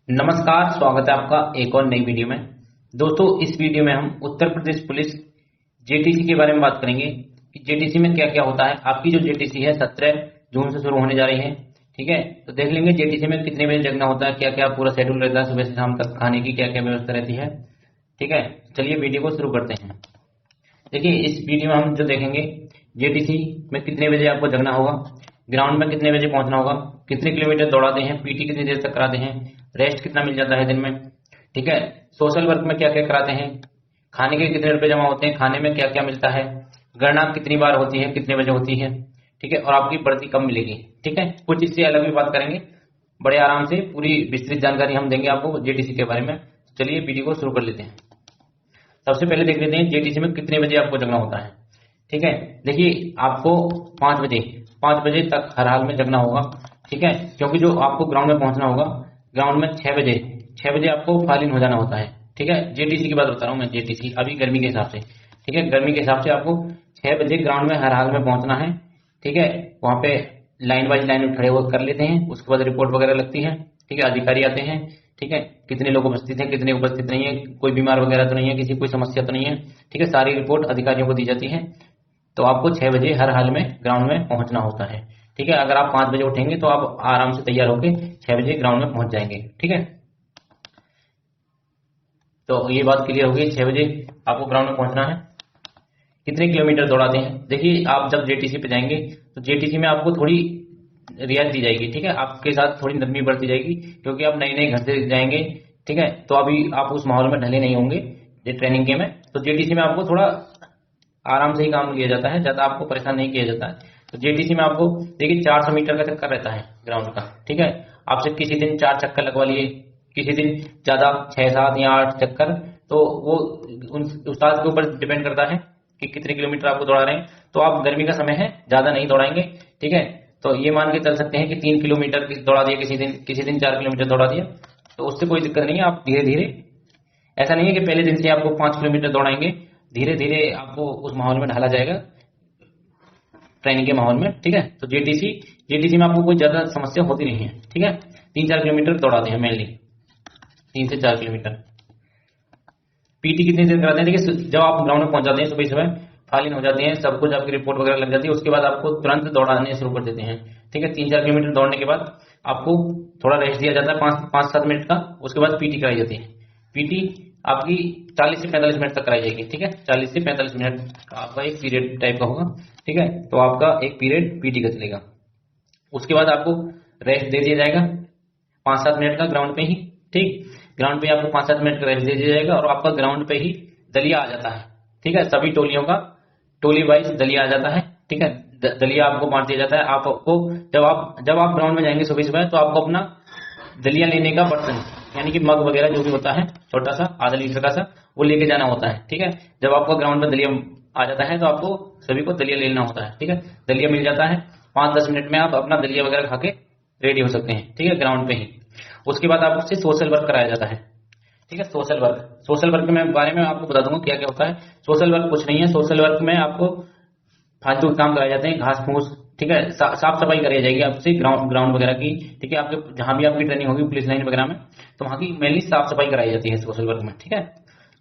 नमस्कार, स्वागत है आपका एक और नई वीडियो में। दोस्तों, इस वीडियो में हम उत्तर प्रदेश पुलिस जेटीसी के बारे में बात करेंगे कि जेटीसी में क्या क्या होता है। आपकी जो जेटीसी है 17 जून से शुरू होने जा रही है। ठीक है, तो देख लेंगे जेटीसी में कितने बजे जगना होता है, क्या क्या पूरा शेड्यूल रहता है, सुबह से शाम तक खाने की क्या क्या व्यवस्था रहती है। ठीक है, चलिए वीडियो को शुरू करते हैं। देखिए, इस वीडियो में हम जो देखेंगे जेटीसी में कितने बजे आपको जगना होगा, ग्राउंड में कितने बजे पहुंचना होगा, कितने किलोमीटर दौड़ाते हैं, पीटी कितनी देर तक कराते हैं, रेस्ट कितना मिल जाता है दिन में। ठीक है, सोशल वर्क में क्या क्या कराते हैं, खाने के कितने रुपए जमा होते हैं, खाने में क्या क्या मिलता है, गणना कितनी बार होती है, कितने बजे होती है। ठीक है, और आपकी बढ़ती कब मिलेगी। ठीक है, कुछ इससे अलग भी बात करेंगे, बड़े आराम से पूरी विस्तृत जानकारी हम देंगे आपको जेटीसी के बारे में। चलिए वीडियो को शुरू कर लेते हैं। सबसे पहले देख लेते हैं जेटीसी में कितने बजे आपको जगना होता है। ठीक है, देखिए आपको 5 बजे तक हर हाल में जगना होगा। ठीक है, क्योंकि जो आपको ग्राउंड में पहुंचना होगा, ग्राउंड में 6 बजे आपको फाइल इन हो जाना होता है। ठीक है, जेटीसी की बात बता रहा हूँ मैं, जेटीसी अभी गर्मी के हिसाब से। ठीक है, गर्मी के हिसाब से आपको 6 बजे ग्राउंड में हर हाल में पहुंचना है। ठीक है, वहां पे लाइन बाई लाइन खड़े होकर कर लेते हैं, उसके बाद रिपोर्ट वगैरह लगती है। ठीक है, अधिकारी आते हैं। ठीक है, कितने लोग उपस्थित हैं, कितने उपस्थित नहीं है, कोई बीमार वगैरह तो नहीं है, किसी कोई समस्या तो नहीं है। ठीक है, सारी रिपोर्ट अधिकारियों को दी जाती है। तो आपको 6 बजे हर हाल में ग्राउंड में पहुंचना होता है। ठीक है, अगर आप 5 बजे उठेंगे तो आप आराम से तैयार होकर 6 बजे ग्राउंड में पहुंच जाएंगे। ठीक है, तो ये बात क्लियर होगी, 6 बजे आपको ग्राउंड में पहुंचना है। कितने किलोमीटर दौड़ाते हैं, देखिए आप जब जेटीसी पे जाएंगे तो जेटीसी में आपको थोड़ी रियायत दी जाएगी। ठीक है, आपके साथ थोड़ी नरमी बरती जाएगी, क्योंकि आप नए नए घर से जाएंगे। ठीक है, तो अभी आप उस माहौल में ढले नहीं होंगे ट्रेनिंग के में। तो जेटीसी में आपको थोड़ा आराम से ही काम लिया जाता है, ज्यादा आपको परेशान नहीं किया जाता है। तो जेटीसी में आपको देखिए 400 मीटर का चक्कर रहता है ग्राउंड का। ठीक है, आपसे किसी दिन 4 चक्कर लगवा लिए, किसी दिन ज्यादा 6 7 या 8 चक्कर। तो वो उन उस्ताद के ऊपर डिपेंड करता है कि कितने किलोमीटर आपको दौड़ा रहे हैं। तो आप गर्मी का समय है, ज्यादा नहीं दौड़ाएंगे। ठीक है, तो ये मान के चल सकते हैं कि 3 किलोमीटर दौड़ा दिया किसी दिन 4 किलोमीटर दौड़ा दिया, तो उससे कोई दिक्कत नहीं है। आप धीरे धीरे, ऐसा नहीं है कि पहले दिन से आपको 5 किलोमीटर दौड़ाएंगे, धीरे धीरे आपको उस माहौल में ढाला जाएगा, ट्रेनिंग के माहौल में। ठीक है, तो जेटीसी जेटीसी में आपको कोई ज्यादा समस्या होती नहीं है। ठीक है, 3 4 किलोमीटर दौड़ाते हैं मेनली, 3 से 4 किलोमीटर। पीटी कितनी देर कराते हैं, देखिए जब आप ग्राउंड में पहुंच जाते हैं सुबह सुबह, फाइल इन हो जाती है, सब कुछ आपकी रिपोर्ट वगैरह लग जाती है, उसके बाद आपको तुरंत दौड़ाने शुरू कर देते हैं। ठीक है, 3 4 किलोमीटर दौड़ने के बाद आपको थोड़ा रेस्ट दिया जाता है, 5 5 7 मिनट का। उसके बाद पीटी कराई जाती है। पीटी आपकी 40 से 45 मिनट तक कराई जाएगी। ठीक है, 40 से 45 मिनट का आपका एक पीरियड टाइप का होगा। ठीक है, तो आपका एक पीरियड पीटी का चलेगा। उसके बाद आपको रेस्ट दे दिया जाएगा 5 7 मिनट का ग्राउंड पे ही। ठीक, ग्राउंड पे आपको 5 7 मिनट का रेस्ट दे दिया जाएगा, और आपका ग्राउंड पे ही दलिया आ जाता है। ठीक है, सभी टोलियों का टोली वाइज दलिया आ जाता है। ठीक है, दलिया आपको बांट दिया जाता है। आपको जब आप ग्राउंड में जाएंगे सुबह सुबह, तो आपको अपना दलिया लेने का बर्तन, यानी कि मग वगैरह जो भी होता है, छोटा सा आधा लीटर का सा, वो लेके जाना होता है। ठीक है, जब आपका ग्राउंड में दलिया आ जाता है तो आपको सभी को दलिया लेना होता है। ठीक है, दलिया मिल जाता है, 5 10 मिनट में आप अपना दलिया वगैरह खा के रेडी हो सकते हैं। ठीक है, ग्राउंड पे ही। उसके बाद आपसे सोशल वर्क कराया जाता है। ठीक है, सोशल वर्क में बारे में आपको बता दूंगा क्या क्या होता है। सोशल वर्क कुछ नहीं है, सोशल वर्क में आपको फालतू काम कराए जाते हैं, घास फूस। ठीक है, साफ सफाई कराई जाएगी आपसे ग्राउंड वगैरह की। ठीक है, आपके जहां भी आपकी ट्रेनिंग होगी पुलिस लाइन वगैरह में, तो वहां की मेनली साफ सफाई कराई जाती है सोशल वर्क में। ठीक है,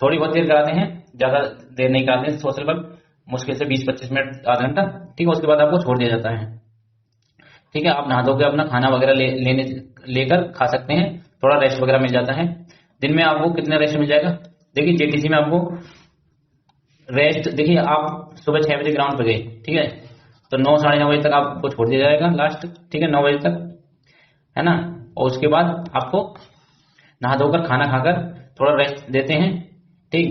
थोड़ी बहुत देर कराते हैं, ज्यादा देर नहीं कराते हैं सोशल वर्क, मुश्किल से 20 25 मिनट आधा घंटा। ठीक है, उसके बाद आपको छोड़ दिया जाता है। ठीक है, आप नहा धो के अपना खाना वगैरह लेकर खा सकते हैं, थोड़ा रेस्ट वगैरह मिल जाता है। दिन में आपको कितना रेस्ट मिल जाएगा, देखिए जेटीसी में आपको रेस्ट, देखिए आप सुबह 6 बजे ग्राउंड पे गए। ठीक है, तो 9 साढ़े 9 बजे तक आपको छोड़ दिया जाएगा लास्ट। ठीक है, 9 बजे तक, है ना। और उसके बाद आपको नहा धोकर खाना खाकर थोड़ा रेस्ट देते हैं। ठीक,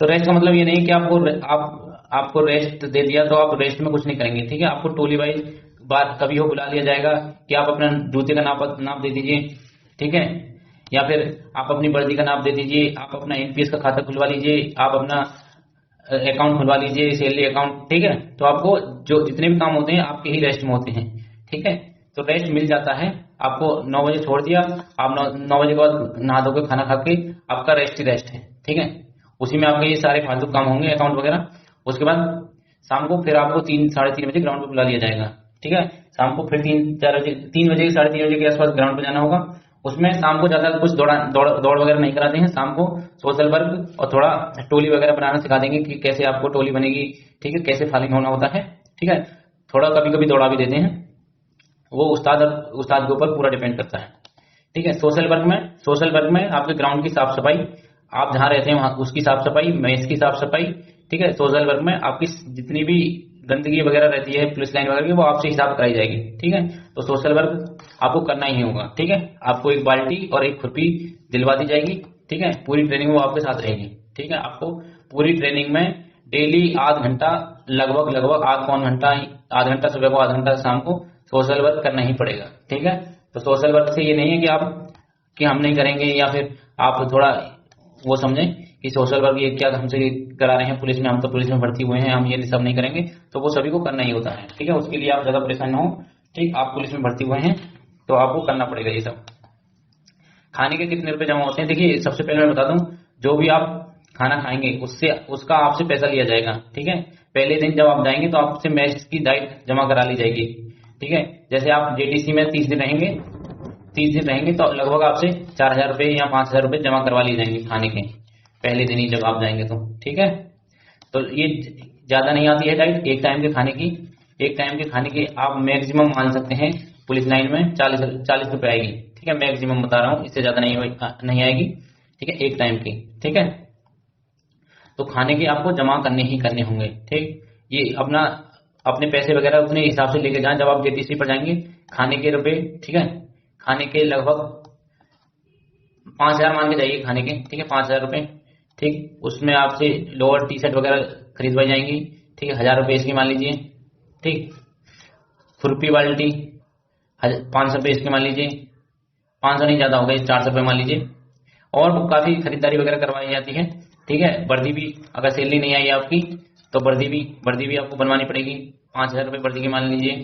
तो रेस्ट का मतलब ये नहीं कि आपको रेस्ट दे दिया तो आप रेस्ट में कुछ नहीं करेंगे। ठीक है, आपको टोली वाइज बात कभी हो बुला लिया जाएगा कि आप अपना जूते का नाप दे दीजिए। ठीक है, या फिर आप अपनी वर्दी का नाप दे दीजिए, आप अपना एनपीएस का खाता खुलवा लीजिए, आप अपना अकाउंट खुलवा लीजिए, सैलरी अकाउंट। ठीक है, तो आपको जो जितने भी काम होते हैं आपके ही रेस्ट में होते हैं। ठीक है, तो रेस्ट मिल जाता है आपको। 9 बजे छोड़ दिया, आप 9 बजे के बाद नहा धो के खाना खा के आपका रेस्ट ही रेस्ट है। ठीक है, उसी में आपके ये सारे फालतू काम होंगे, अकाउंट वगैरह। उसके बाद शाम को फिर आपको 3 साढ़े 3 बजे ग्राउंड पे बुला लिया जाएगा। ठीक है, शाम को फिर 3 4 बजे 3 बजे 3:30 बजे के आसपास ग्राउंड पे जाना होगा। उसमें शाम को ज्यादा कुछ दौड़ वगैरह नहीं कराते हैं। शाम को सोशल वर्क और थोड़ा टोली वगैरह बनाना सिखा देंगे कि कैसे आपको टोली बनेगी, ठीक है, कैसे फालिंग होना होता है, ठीक है। थोड़ा कभी कभी दौड़ा भी देते हैं, वो उस्ताद के ऊपर पूरा डिपेंड करता है, ठीक है। सोशल वर्क में आपके ग्राउंड की साफ सफाई, आप जहां रहते हैं वहां उसकी साफ सफाई, मैच की साफ सफाई, ठीक है। सोशल वर्क में आपकी जितनी भी गंदगी वगैरह रहती है, पुलिस लाइन वगैरह की, वो आपसे हिसाब कराई जाएगी, ठीक है। तो सोशल वर्क आपको करना ही होगा, ठीक है। आपको एक बाल्टी और एक खुरपी दिलवा दी जाएगी, ठीक है। पूरी ट्रेनिंग वो आपके साथ रहेगी, ठीक है। आपको पूरी ट्रेनिंग में डेली आध घंटा लगभग आध घंटा सुबह को, आध घंटा शाम को सोशल वर्क करना ही पड़ेगा, ठीक है। तो सोशल वर्क से ये नहीं है कि हम नहीं करेंगे, या फिर आप थोड़ा वो समझें कि सोशल वर्क ये क्या हमसे करा रहे हैं पुलिस में, हम तो पुलिस में भर्ती हुए हैं, हम ये सब नहीं करेंगे। तो वो सभी को करना ही होता है, ठीक है। उसके लिए आप ज्यादा परेशान न हो, ठीक। आप पुलिस में भर्ती हुए हैं तो आपको करना पड़ेगा ये सब। खाने के कितने रुपए जमा होते हैं, देखिए सबसे पहले मैं बता दूं, जो भी आप खाना खाएंगे उसका आपसे पैसा लिया जाएगा, ठीक है। पहले दिन जब आप जाएंगे तो आपसे मैच की डाइट जमा करा ली जाएगी, ठीक है। जैसे आप जेटीसी में 30 दिन रहेंगे तो लगभग आपसे 4,000 रुपये या 5,000 रुपये जमा करवा लिए जाएंगे खाने के पहले दिन ही जब आप जाएंगे तो, ठीक है। तो ये ज्यादा नहीं आती है डाइट। एक टाइम के खाने की आप मैक्सिमम मान सकते हैं पुलिस लाइन में 40 रुपए आएगी, ठीक है। मैक्सिमम बता रहा हूँ, इससे ज्यादा नहीं आएगी, ठीक है, एक टाइम की, ठीक है। तो खाने के आपको जमा करने ही करने होंगे, ठीक। ये अपने पैसे वगैरह उतने हिसाब से लेके जाएं। जब आप जेटीसी पर जाएंगे खाने के रुपए, ठीक है, खाने के लगभग 5,000 मान के जाइए खाने के, ठीक है, 5,000 रुपए, ठीक। उसमें आपसे लोअर टी शर्ट वगैरह खरीदवाई जाएंगी, ठीक है, 1,000 रुपए इसकी मान लीजिए, ठीक। खुरपी बाल्टी 500 रुपए इसके मान लीजिए, 500 नहीं ज्यादा होगा, 400 रुपए मान लीजिए। और काफी खरीदारी वगैरह करवाई जाती है, ठीक है। वर्दी भी अगर सैलरी नहीं आई आपकी तो वर्दी भी आपको बनवानी पड़ेगी, 5,000 रुपए वर्दी की मान लीजिए।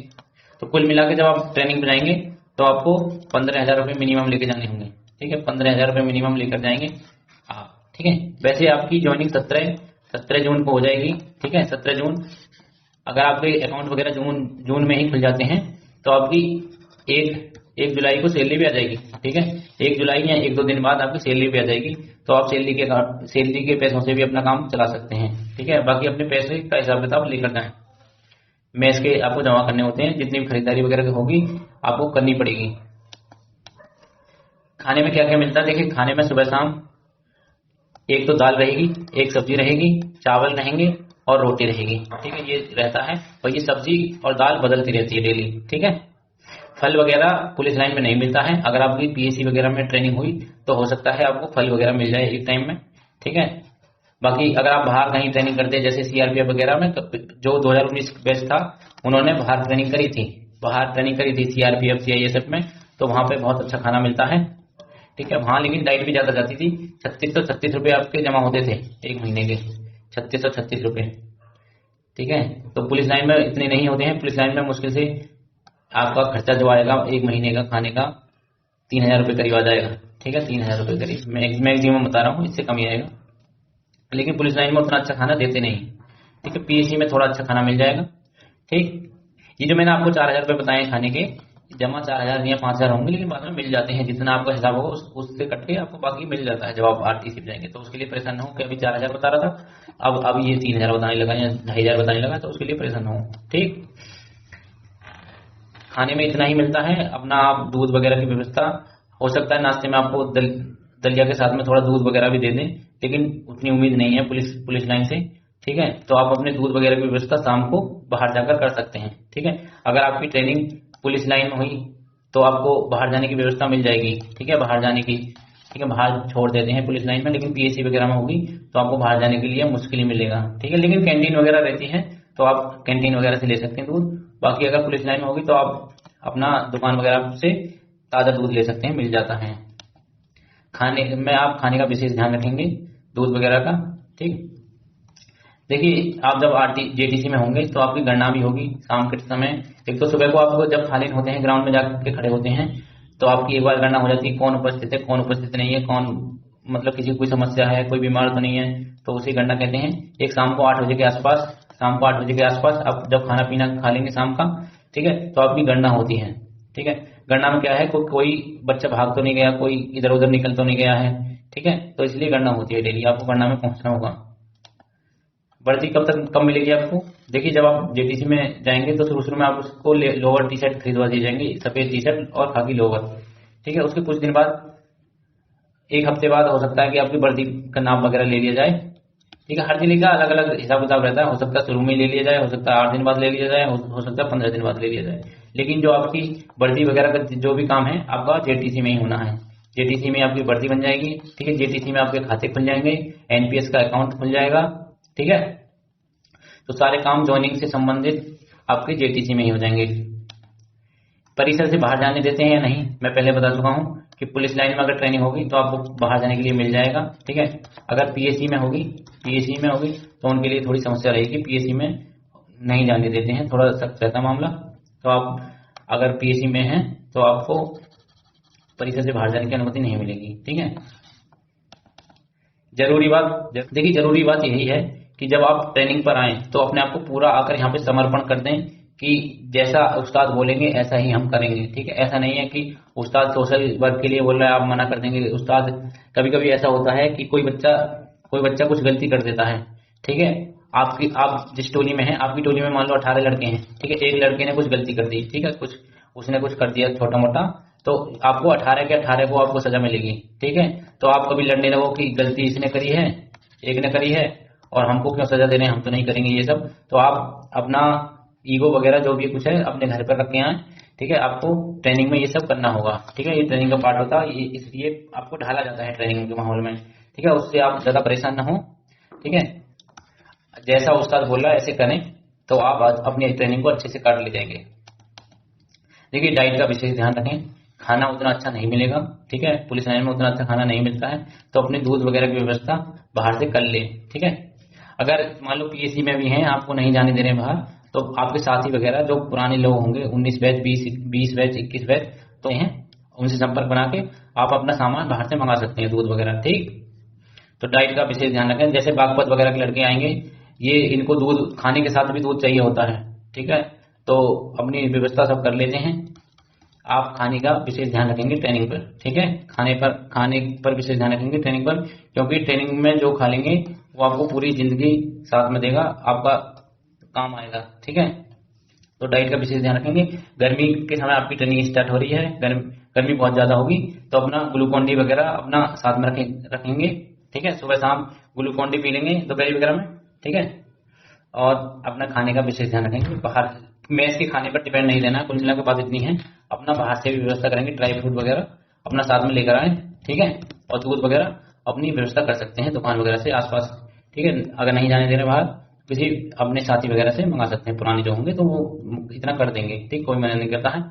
तो कुल मिला के जब आप ट्रेनिंग पे जाएंगे तो आपको 15,000 रुपए मिनिमम लेके जाने होंगे, ठीक है। 15,000 रुपए मिनिमम लेकर जाएंगे आप, ठीक है। वैसे आपकी ज्वाइनिंग 17 जून को हो जाएगी, ठीक है, 17 जून। अगर आपके अकाउंट वगैरह जून में ही खुल जाते हैं तो आपकी एक जुलाई को सैलरी भी आ जाएगी, ठीक है। 1 जुलाई या 1-2 दिन बाद आपकी सैलरी भी आ जाएगी। तो आप सैलरी के पैसों से भी अपना काम चला सकते हैं, ठीक है। बाकी अपने पैसे का हिसाब किताब लेकर जाएं। मैच के आपको जमा करने होते हैं, जितनी भी खरीदारी वगैरह होगी आपको करनी पड़ेगी। खाने में क्या क्या मिलता है, देखिए खाने में सुबह शाम एक तो दाल रहेगी, एक सब्जी रहेगी, चावल रहेंगे और रोटी रहेगी, ठीक है, ये रहता है। और ये सब्जी और दाल बदलती रहती है डेली, ठीक है। फल वगैरह पुलिस लाइन में नहीं मिलता है। अगर आपकी पीएससी वगैरह में ट्रेनिंग हुई तो हो सकता है आपको फल वगैरह मिल जाए एक टाइम में, ठीक है। बाकी अगर आप बाहर कहीं ट्रेनिंग करते हैं, जैसे सीआरपीएफ वगैरह में, जो 2019 बैच था उन्होंने बाहर ट्रेनिंग करी थी सीआरपीएफ सीआईएसएफ में, तो वहां पे बहुत अच्छा खाना मिलता है, ठीक है। वहां लेकिन डाइट भी ज्यादा जाती थी। 3636 रुपए आपके जमा होते थे एक महीने के, 3636 रुपए, ठीक है। तो पुलिस लाइन में इतने नहीं होते हैं। पुलिस लाइन में मुश्किल से आपका खर्चा जो आएगा एक महीने का खाने का 3,000 रुपये करीब आ जाएगा, ठीक है, 3,000 रुपये करीब, मैक्सिमम बता रहा हूँ, इससे कम ही आएगा। लेकिन पुलिस लाइन में उतना अच्छा खाना देते नहीं, ठीक है। पीएससी में थोड़ा अच्छा खाना मिल जाएगा, ठीक। ये जो मैंने आपको 4,000 रुपये बताए खाने के, जमा 4,000 या 5,000 होंगे, लेकिन बाद में मिल जाते हैं। जितना आपका हिसाब होगा उससे कट के आपको बाकी मिल जाता है जब आप आरटीसी पे जाएंगे। तो उसके लिए परेशान न हो कि अभी 4,000 बता रहा था, अब ये 3,000 बताने लगा या 2,500 बताने लगा, तो उसके लिए परेशान न हो, ठीक। खाने में इतना ही मिलता है। अपना आप दूध वगैरह की व्यवस्था, हो सकता है नाश्ते में आपको दलिया के साथ में थोड़ा दूध वगैरह भी दे दें, लेकिन उतनी उम्मीद नहीं है पुलिस लाइन से, ठीक है। तो आप अपने दूध वगैरह की व्यवस्था शाम को बाहर जाकर कर सकते हैं, ठीक है। अगर आपकी ट्रेनिंग पुलिस लाइन में हुई तो आपको बाहर जाने की व्यवस्था मिल जाएगी, ठीक है, बाहर जाने की, ठीक है। बाहर छोड़ देते हैं पुलिस लाइन में, लेकिन पीएससी वगैरह में होगी तो आपको बाहर जाने के लिए मुश्किल ही मिलेगा, ठीक है। लेकिन कैंटीन वगैरह रहती है तो आप कैंटीन वगैरह से ले सकते हैं दूध। बाकी अगर पुलिस लाइन में होगी तो आप अपना दुकान वगैरह से ताजा दूध ले सकते हैं, मिल जाता है। खाने में आप खाने का विशेष ध्यान रखेंगे, दूध वगैरह का, ठीक। देखिए आप जब जेटीसी में होंगे तो आपकी गणना भी होगी शाम के समय। एक तो सुबह को आपको जब फालिन होते हैं, ग्राउंड में जाकर खड़े होते हैं, तो आपकी एक बार गणना हो जाती है कौन उपस्थित है कौन उपस्थित नहीं है, कौन मतलब किसी कोई समस्या है, कोई बीमार तो नहीं है, तो उसी गणना कहते हैं। एक शाम को 8 बजे के आसपास आप जब खाना पीना खा लेंगे शाम का, ठीक है, तो आपकी गणना होती है, ठीक है। गणना में क्या है, कोई बच्चा भाग तो नहीं गया, कोई इधर उधर निकल तो नहीं गया है, ठीक है। तो इसलिए गणना होती है डेली, आपको गणना में पहुंचना होगा। बढ़ती कब मिलेगी आपको, देखिए जब आप जेटीसी में जाएंगे तो शुरू में आप उसको लोअर टी शर्ट खरीदवा दिए जाएंगे, सफेद टी शर्ट और खाकी लोअर, ठीक है। उसके कुछ दिन बाद, एक हफ्ते बाद हो सकता है कि आपकी वर्दी का नाप वगैरह ले लिया जाए, ठीक है। हर जिले का अलग अलग हिसाब किताब रहता है, हो सकता है शुरू में ले लिया जाए, हो सकता है 8 दिन बाद ले लिया जाए, हो सकता है 15 दिन बाद ले लिया जाए। लेकिन जो आपकी वर्दी वगैरह का जो भी काम है आपका जेटीसी में ही होना है। जेटीसी में आपकी वर्दी बन जाएगी, ठीक है। जेटीसी में आपके खाते खुल जाएंगे, एनपीएस का अकाउंट खुल जाएगा, ठीक है। तो सारे काम ज्वाइनिंग से संबंधित आपके जेटीसी में ही हो जाएंगे। परिसर से बाहर जाने देते हैं या नहीं, मैं पहले बता चुका हूं कि पुलिस लाइन में अगर ट्रेनिंग होगी तो आपको बाहर जाने के लिए मिल जाएगा, ठीक है। अगर पीएससी में होगी तो उनके लिए थोड़ी समस्या रहेगी, पीएससी में नहीं जाने देते हैं, थोड़ा सख्त रहता मामला। तो आप अगर पीएससी में हैं तो आपको परिसर से बाहर जाने की अनुमति नहीं मिलेगी, ठीक है। जरूरी बात यही है कि जब आप ट्रेनिंग पर आए तो अपने आप को पूरा आकर यहाँ पे समर्पण कर दें कि जैसा उस्ताद बोलेंगे ऐसा ही हम करेंगे, ठीक है। ऐसा नहीं है कि उस्ताद सोशल वर्क के लिए बोल रहा है आप मना कर देंगे। उस्ताद कभी कभी ऐसा होता है कि कोई बच्चा कुछ गलती कर देता है, ठीक है। आप जिस टोली में हैं, आपकी टोली में मान लो 18 लड़के हैं, ठीक है। एक लड़के ने कुछ गलती कर दी, ठीक है, उसने कुछ कर दिया छोटा मोटा, तो आपको 18 के 18 को आपको सजा मिलेगी, ठीक है। तो आप कभी लड़ने लगो कि गलती इसने करी है, एक ने करी है और हमको क्यों सजा दे रहे हैं, हम तो नहीं करेंगे ये सब। तो आप अपना ईगो वगैरह जो भी कुछ है अपने घर पर रख के आए, ठीक है। आपको ट्रेनिंग में ये सब करना होगा, ठीक है। ये ट्रेनिंग का पार्ट होता है, इसलिए आपको ढाला जाता है ट्रेनिंग के माहौल में, ठीक है। उससे आप ज्यादा परेशान ना हो, ठीक है। जैसा उस्ताद बोल रहा है ऐसे करें तो आप अपनी ट्रेनिंग को अच्छे से काट ले जाएंगे। देखिए डाइट का विशेष ध्यान रखें, खाना उतना अच्छा नहीं मिलेगा, ठीक है। पुलिस लाइन में उतना अच्छा खाना नहीं मिलता है, तो अपने दूध वगैरह की व्यवस्था बाहर से कर ले, ठीक है। अगर मान लो पीएससी में भी हैं, आपको नहीं जाने दे रहे बाहर, तो आपके साथी वगैरह जो पुराने लोग होंगे 19 बैच 20 बैच 21 बैच तो हैं, उनसे संपर्क बना के आप अपना सामान बाहर से मंगा सकते हैं, दूध वगैरह, ठीक। तो डाइट का विशेष ध्यान रखें। जैसे बागपत वगैरह के लड़के आएंगे, ये इनको दूध खाने के साथ भी दूध चाहिए होता है, ठीक है। तो अपनी व्यवस्था सब कर लेते हैं। आप खाने का विशेष ध्यान रखेंगे ट्रेनिंग पर, ठीक है। खाने पर विशेष ध्यान रखेंगे ट्रेनिंग पर, क्योंकि ट्रेनिंग में जो खा लेंगे वो आपको पूरी जिंदगी साथ में देगा, आपका काम आएगा, ठीक है। तो डाइट का विशेष ध्यान रखेंगे। गर्मी के समय आपकी ट्रेनिंग स्टार्ट हो रही है, गर्मी बहुत ज्यादा होगी, तो अपना ग्लूकॉन डी वगैरह अपना साथ में रखेंगे, ठीक है। सुबह शाम ग्लूकॉन डी पी लेंगे दोपहर वगैरह में, ठीक है। और अपना खाने का विशेष ध्यान रखेंगे। बाहर मेस के खाने पर डिपेंड नहीं रहना, कुल मिला के बात इतनी है। अपना बाहर से भी व्यवस्था करेंगे, ड्राई फ्रूट वगैरह अपना साथ में लेकर आए, ठीक है। और दूध वगैरह अपनी व्यवस्था कर सकते हैं दुकान वगैरह से आसपास, ठीक है। अगर नहीं जाने दे रहे बाहर, किसी अपने साथी वगैरह से मंगा सकते हैं, पुराने जो होंगे तो वो इतना कर देंगे, ठीक, कोई मना नहीं करता है।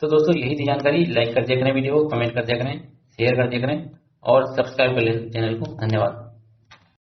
तो दोस्तों यही थी जानकारी। लाइक कर दिया करें वीडियो को, कमेंट कर दिया करें, शेयर कर दिया करें और सब्सक्राइब कर लें चैनल को। धन्यवाद।